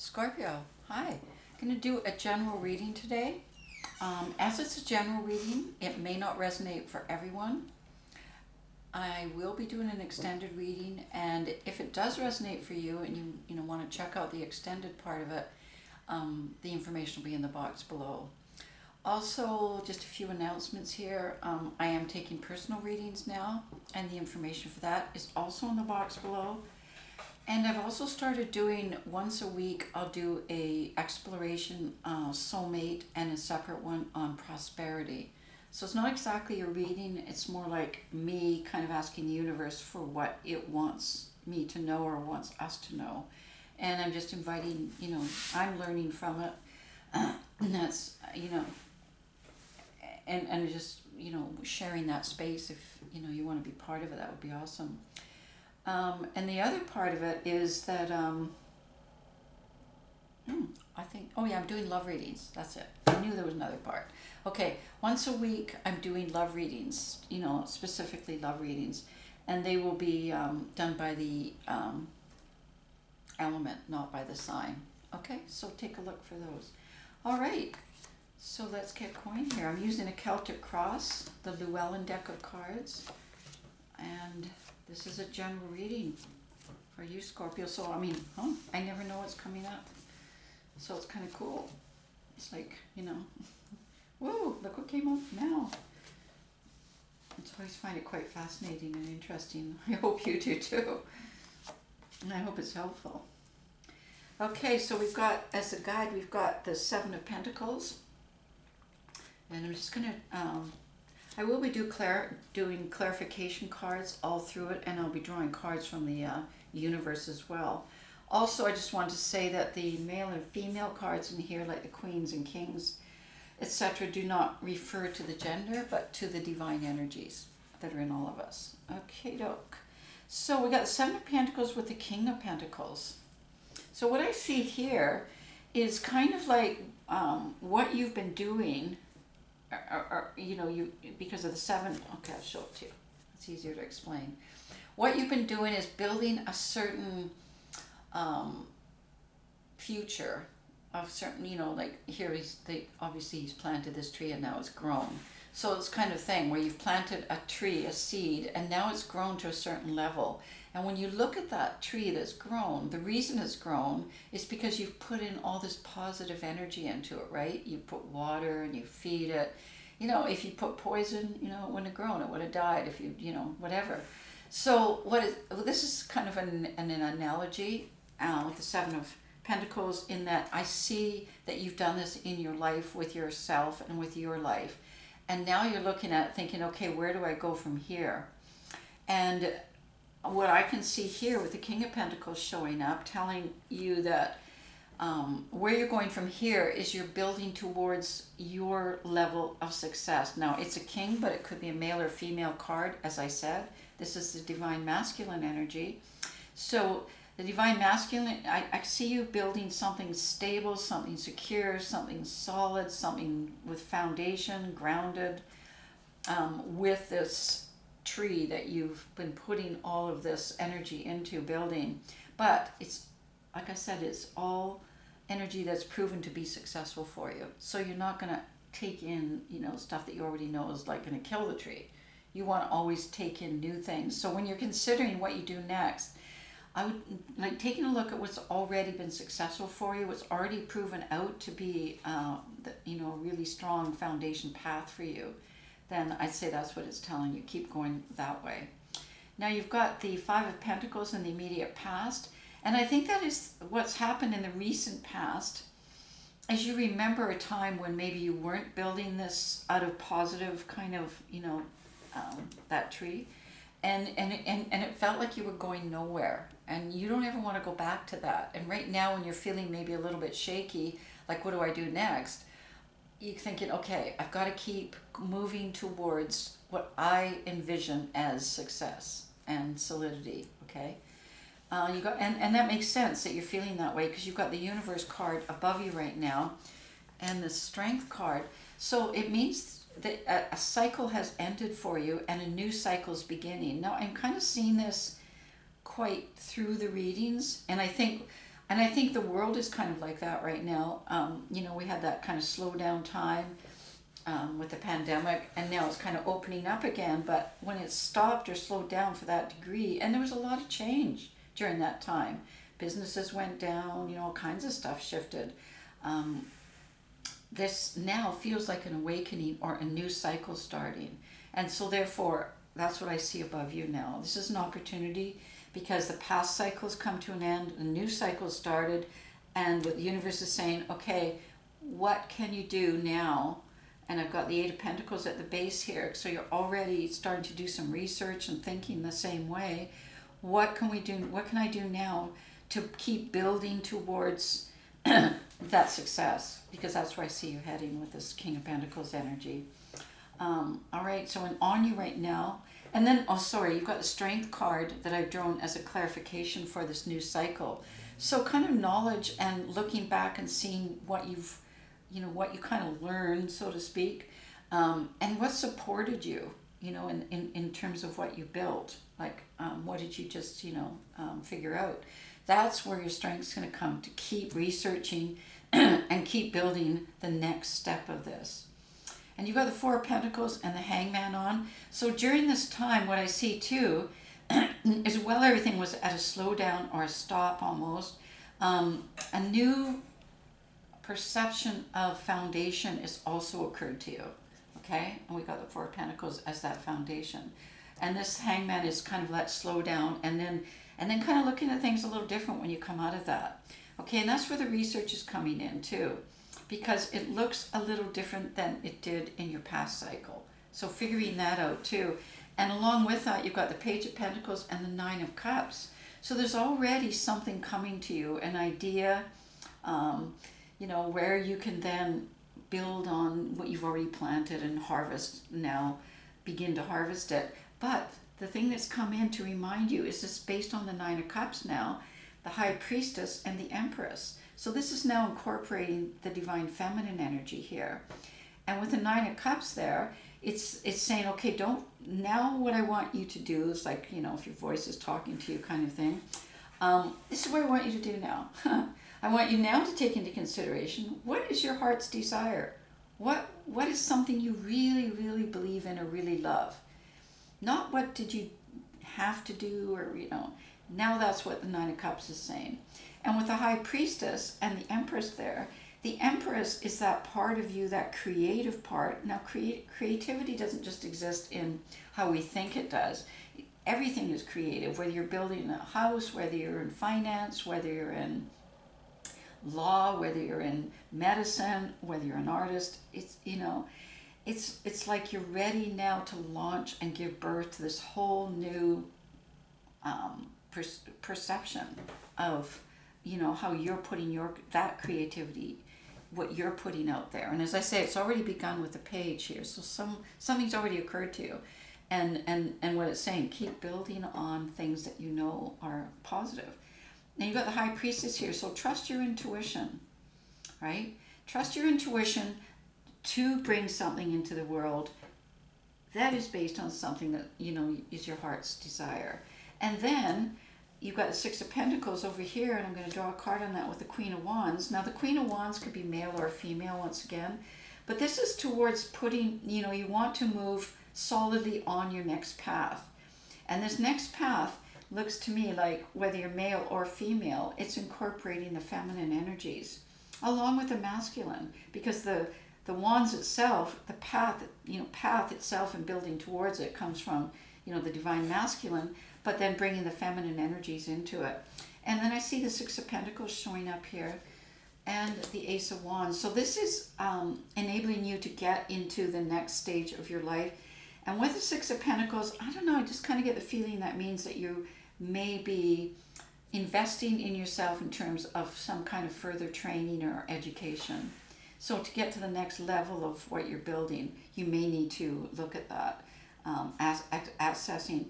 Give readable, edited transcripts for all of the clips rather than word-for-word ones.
Scorpio, hi. Going to do a general reading today. As it's a general reading, it may not resonate for everyone. I will be doing an extended reading, and if it does resonate for you and you want to check out the extended part of it, the information will be in the box below. Also, just a few announcements here. I am taking personal readings now, and the information for that is also in the box below. And I've also started doing once a week, I'll do a exploration soulmate and a separate one on prosperity. So it's not exactly a reading, it's more like me kind of asking the universe for what it wants me to know or wants us to know. And I'm just inviting, I'm learning from it. And that's, and just, sharing that space. If, you want to be part of it, that would be awesome. And the other part of it is that I'm doing love readings. That's it. I knew there was another part. Okay, once a week I'm doing love readings, specifically love readings. And they will be done by the element, not by the sign. Okay, so take a look for those. All right, so let's get going here. I'm using a Celtic Cross, the Llewellyn deck of cards. And this is a general reading for you, Scorpio. So, I never know what's coming up. So it's kind of cool. It's like, whoa, look what came up now. I always find it quite fascinating and interesting. I hope you do too. And I hope it's helpful. Okay, so we've got, as a guide, we've got the Seven of Pentacles. And I'm just going to... I will be doing clarification cards all through it, and I'll be drawing cards from the universe as well. Also, I just wanted to say that the male and female cards in here, like the Queens and Kings, etc., do not refer to the gender, but to the divine energies that are in all of us. Okay, doke. So we got the Seven of Pentacles with the King of Pentacles. So what I see here is kind of like what you've been doing. Because of the seven, okay, I'll show it to you. It's easier to explain. What you've been doing is building a certain future of certain, like here obviously he's planted this tree and now it's grown. So it's kind of thing where you've planted a tree, a seed, and now it's grown to a certain level. And when you look at that tree that's grown, the reason it's grown is because you've put in all this positive energy into it, right? You put water and you feed it. If you put poison, it wouldn't have grown. It would have died if you, whatever. So this is kind of an analogy with the Seven of Pentacles, in that I see that you've done this in your life with yourself and with your life. And now you're looking at it thinking, okay, where do I go from here? And what I can see here with the King of Pentacles showing up, telling you that where you're going from here is you're building towards your level of success. Now, it's a king, but it could be a male or female card, as I said. This is the divine masculine energy. So the divine masculine, I see you building something stable, something secure, something solid, something with foundation, grounded, with this tree that you've been putting all of this energy into building. But it's, like I said, it's all energy that's proven to be successful for you. So you're not going to take in, stuff that you already know is like going to kill the tree. You want to always take in new things. So when you're considering what you do next, I would like taking a look at what's already been successful for you, what's already proven out to be, a really strong foundation path for you. Then I'd say that's what it's telling you. Keep going that way. Now you've got the Five of Pentacles in the immediate past. And I think that is what's happened in the recent past. As you remember a time when maybe you weren't building this out of positive kind of, that tree. And it felt like you were going nowhere. And you don't ever want to go back to that. And right now when you're feeling maybe a little bit shaky, like what do I do next? You're thinking, okay, I've got to keep moving towards what I envision as success and solidity, okay? And that makes sense that you're feeling that way because you've got the Universe card above you right now and the Strength card. So it means that a cycle has ended for you and a new cycle is beginning. Now, I'm kind of seeing this quite through the readings, and I think And I think the world is kind of like that right now. You know, we had that kind of slow down time with the pandemic, and now it's kind of opening up again. But when it stopped or slowed down for that degree, and there was a lot of change during that time, businesses went down, you know, all kinds of stuff shifted. This now feels like an awakening or a new cycle starting. And so therefore, that's what I see above you now. This is an opportunity because the past cycles come to an end, a new cycle started, and what the universe is saying, okay, what can you do now? And I've got the Eight of Pentacles at the base here, so you're already starting to do some research and thinking the same way. What can we do? What can I do now to keep building towards that success? Because that's where I see you heading with this King of Pentacles energy. All right, so on you right now. And then, oh, sorry, you've got the Strength card that I've drawn as a clarification for this new cycle. So kind of knowledge and looking back and seeing what you've, you know, what you kind of learned, so to speak, and what supported you, you know, in terms of what you built. Like, what did you just, you know, figure out? That's where your strength's going to come, to keep researching and keep building the next step of this. And you've got the Four of Pentacles and the Hangman on. So during this time, what I see too is, while everything was at a slowdown or a stop almost, a new perception of foundation is also occurred to you. Okay? And we got the Four of Pentacles as that foundation. And this Hangman is kind of let slow down, and then kind of looking at things a little different when you come out of that. Okay, and that's where the research is coming in too, because it looks a little different than it did in your past cycle. So figuring that out too. And along with that, you've got the Page of Pentacles and the Nine of Cups. So there's already something coming to you, an idea, you know, where you can then build on what you've already planted and harvest now, begin to harvest it. But the thing that's come in to remind you is this based on the Nine of Cups now, the High Priestess and the Empress. So this is now incorporating the divine feminine energy here. And with the Nine of Cups there, it's saying, okay, now what I want you to do is, like, you know, if your voice is talking to you kind of thing, this is what I want you to do now. I want you now to take into consideration, what is your heart's desire? What is something you really, really believe in or really love? Not what did you have to do, or, you know, now that's what the Nine of Cups is saying. And with the High Priestess and the Empress there, the Empress is that part of you, that creative part. Now, creativity doesn't just exist in how we think it does. Everything is creative, whether you're building a house, whether you're in finance, whether you're in law, whether you're in medicine, whether you're an artist. It's, you know, it's like you're ready now to launch and give birth to this whole new perception of, you know, how you're putting that creativity, what you're putting out there. And as I say, it's already begun with the Page here. So something's already occurred to you. And what it's saying, keep building on things that you know are positive. Now you've got the High Priestess here. So trust your intuition, right? Trust your intuition to bring something into the world that is based on something that, you know, is your heart's desire. And then you've got the Six of Pentacles over here, and I'm going to draw a card on that with the Queen of Wands. Now the Queen of Wands could be male or female once again, but this is towards putting, you know, you want to move solidly on your next path. And this next path looks to me like, whether you're male or female, it's incorporating the feminine energies along with the masculine, because the wands itself, the path, you know, path itself and building towards it comes from, you know, the divine masculine, but then bringing the feminine energies into it. And then I see the Six of Pentacles showing up here and the Ace of Wands. So this is enabling you to get into the next stage of your life. And with the Six of Pentacles, I don't know, I just kind of get the feeling that means that you may be investing in yourself in terms of some kind of further training or education. So to get to the next level of what you're building, you may need to look at that, accessing,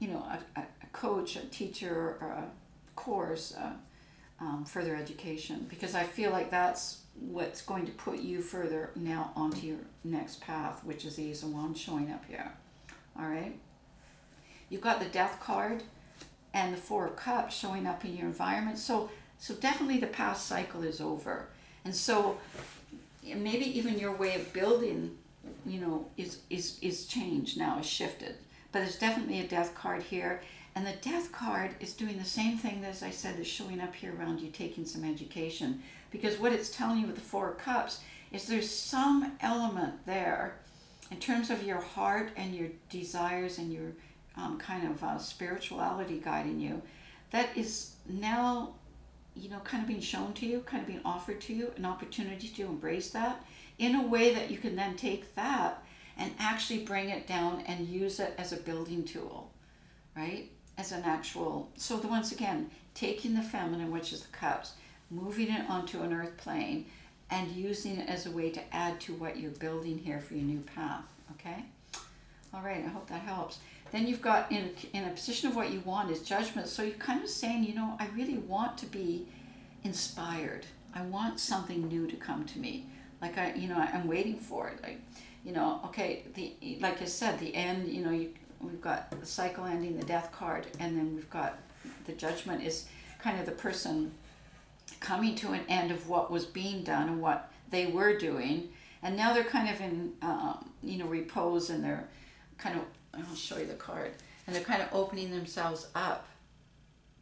you know, a coach, a teacher, or a course, further education, because I feel like that's what's going to put you further now onto your next path, which is the Ace of Wands showing up here. All right. You've got the Death card and the Four of Cups showing up in your environment. So definitely the past cycle is over. And so maybe even your way of building, is changed now, is shifted. But there's definitely a Death card here. And the Death card is doing the same thing as I said is showing up here around you taking some education. Because what it's telling you with the Four of Cups is there's some element there in terms of your heart and your desires and your kind of spirituality guiding you that is now, kind of being shown to you, kind of being offered to you, an opportunity to embrace that in a way that you can then take that and actually bring it down and use it as a building tool, right? As an actual, so once again, taking the feminine, which is the cups, moving it onto an earth plane and using it as a way to add to what you're building here for your new path, okay? All right, I hope that helps. Then you've got in a position of what you want is judgment. So you're kind of saying, I really want to be inspired. I want something new to come to me. Like I'm waiting for it. Like, okay, like I said, the end, we've got the cycle ending, the Death card, and then we've got the Judgment is kind of the person coming to an end of what was being done and what they were doing. And now they're kind of in, repose, and they're kind of, I'll show you the card, and they're kind of opening themselves up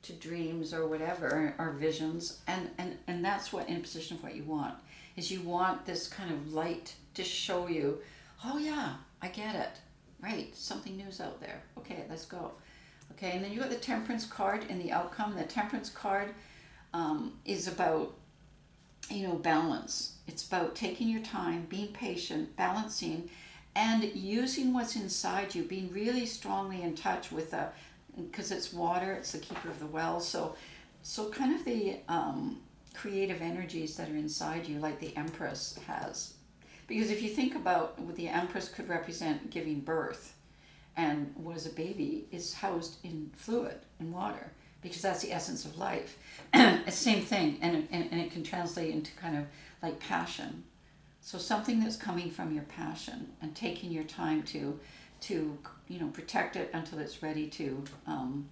to dreams or whatever, or visions. And that's what, in a position of what you want, is you want this kind of light to show you, oh yeah, I get it. Right, something new's out there. Okay, let's go. Okay, and then you got the Temperance card and the outcome. The Temperance card is about, balance. It's about taking your time, being patient, balancing, and using what's inside you, being really strongly in touch with because it's water, it's the keeper of the well. So kind of the creative energies that are inside you, like the Empress has. Because if you think about what the Empress could represent, giving birth, and what is a baby is housed in fluid, in water, because that's the essence of life. It's the same thing, and it can translate into kind of like passion. So something that's coming from your passion and taking your time to protect it until it's ready to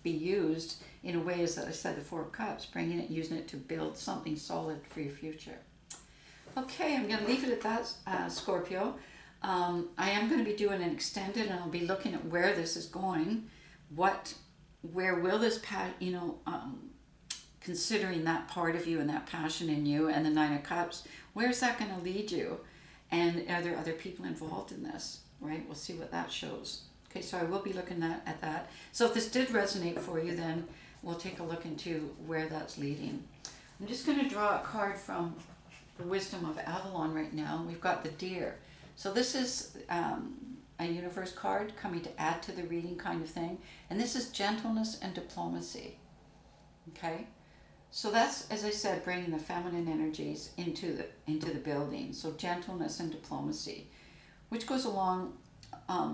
be used in a way, as I said, the Four of Cups, bringing it, using it to build something solid for your future. Okay, I'm going to leave it at that, Scorpio. I am going to be doing an extended, and I'll be looking at where this is going. Where will this, considering that part of you and that passion in you and the Nine of Cups, where's that going to lead you? And are there other people involved in this, right? We'll see what that shows. Okay, so I will be looking at that. So if this did resonate for you, then we'll take a look into where that's leading. I'm just going to draw a card from the Wisdom of Avalon right now. We've got the Deer. So this is a universe card coming to add to the reading kind of thing. And this is gentleness and diplomacy. Okay? So that's, as I said, bringing the feminine energies into the building. So gentleness and diplomacy, which goes along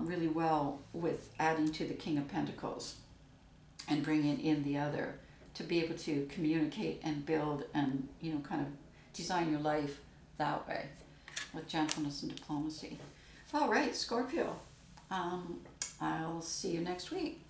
really well with adding to the King of Pentacles and bringing in the other to be able to communicate and build and, kind of design your life that way with gentleness and diplomacy. All right, Scorpio. I'll see you next week.